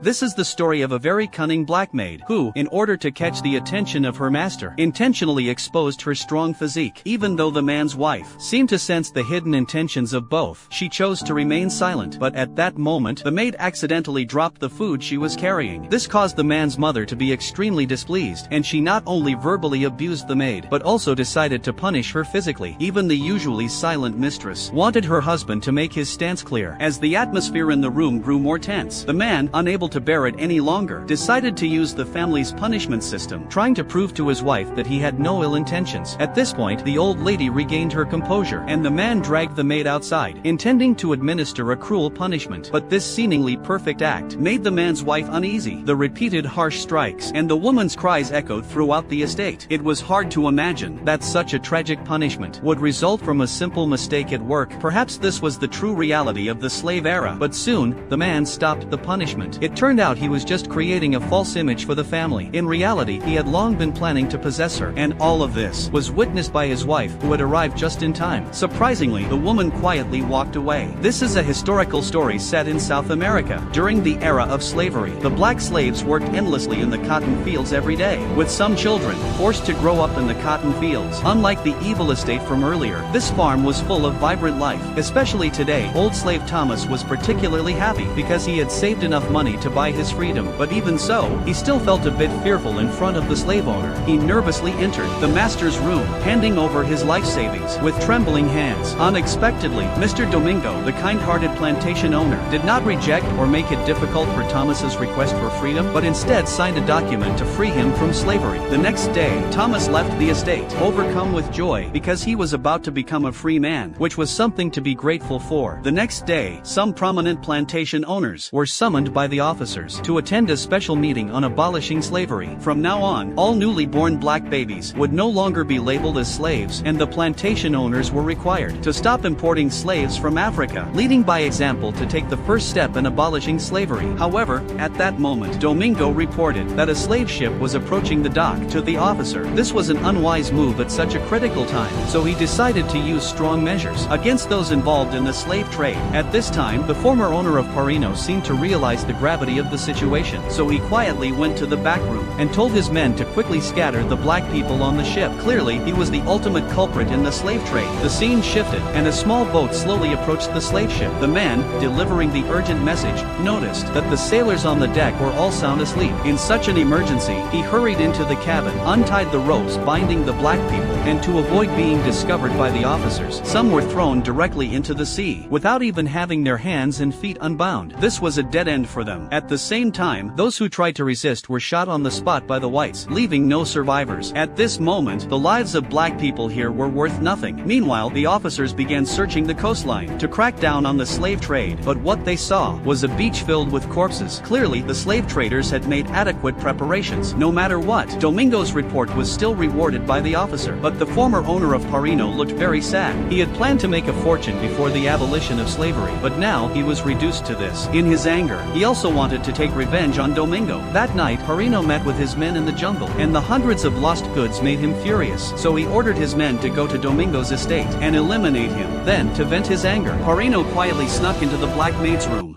This is the story of a very cunning black maid who, in order to catch the attention of her master, intentionally exposed her strong physique. Even though the man's wife seemed to sense the hidden intentions of both, she chose to remain silent. But at that moment, the maid accidentally dropped the food she was carrying. This caused the man's mother to be extremely displeased, and she not only verbally abused the maid, but also decided to punish her physically. Even the usually silent mistress wanted her husband to make his stance clear. As the atmosphere in the room grew more tense, the man, unable to bear it any longer, decided to use the family's punishment system, trying to prove to his wife that he had no ill intentions. At this point, the old lady regained her composure, and the man dragged the maid outside, intending to administer a cruel punishment. But this seemingly perfect act made the man's wife uneasy. The repeated harsh strikes and the woman's cries echoed throughout the estate. It was hard to imagine that such a tragic punishment would result from a simple mistake at work. Perhaps this was the true reality of the slave era. But soon, the man stopped the punishment. It turned out he was just creating a false image for the family. In reality, he had long been planning to possess her, and all of this was witnessed by his wife, who had arrived just in time. Surprisingly, the woman quietly walked away. This is a historical story set in South America. During the era of slavery, the black slaves worked endlessly in the cotton fields every day, with some children forced to grow up in the cotton fields. Unlike the evil estate from earlier, this farm was full of vibrant life. Especially today, old slave Thomas was particularly happy because he had saved enough money to buy his freedom. But even so, he still felt a bit fearful in front of the slave owner. He nervously entered the master's room, handing over his life savings with trembling hands. Unexpectedly, Mr. Domingo, the kind-hearted plantation owner, did not reject or make it difficult for Thomas's request for freedom, but instead signed a document to free him from slavery. The next day, Thomas left the estate, overcome with joy because he was about to become a free man, which was something to be grateful for. The next day, some prominent plantation owners were summoned by the officers to attend a special meeting on abolishing slavery. From now on, all newly born black babies would no longer be labeled as slaves, and the plantation owners were required to stop importing slaves from Africa, leading by example to take the first step in abolishing slavery. However, at that moment, Domingo reported that a slave ship was approaching the dock. To the officer, this was an unwise move at such a critical time, so he decided to use strong measures against those involved in the slave trade. At this time, the former owner of Parino seemed to realize the gravity of the situation, so he quietly went to the back room and told his men to quickly scatter the black people on the ship. Clearly, he was the ultimate culprit in the slave trade. The scene shifted, and a small boat slowly approached the slave ship. The man, delivering the urgent message, noticed that the sailors on the deck were all sound asleep. In such an emergency, he hurried into the cabin, untied the ropes binding the black people, and to avoid being discovered by the officers, some were thrown directly into the sea, without even having their hands and feet unbound. This was a dead end for them. At the same time, those who tried to resist were shot on the spot by the whites, leaving no survivors. At this moment, the lives of black people here were worth nothing. Meanwhile, the officers began searching the coastline to crack down on the slave trade, but what they saw was a beach filled with corpses. Clearly, the slave traders had made adequate preparations. No matter what, Domingo's report was still rewarded by the officer, but the former owner of Parino looked very sad. He had planned to make a fortune before the abolition of slavery, but now he was reduced to this. In his anger, he also wanted to take revenge on Domingo. That night, Parino met with his men in the jungle, and the hundreds of lost goods made him furious, so he ordered his men to go to Domingo's estate and eliminate him. Then, to vent his anger, Parino quietly snuck into the black maid's room.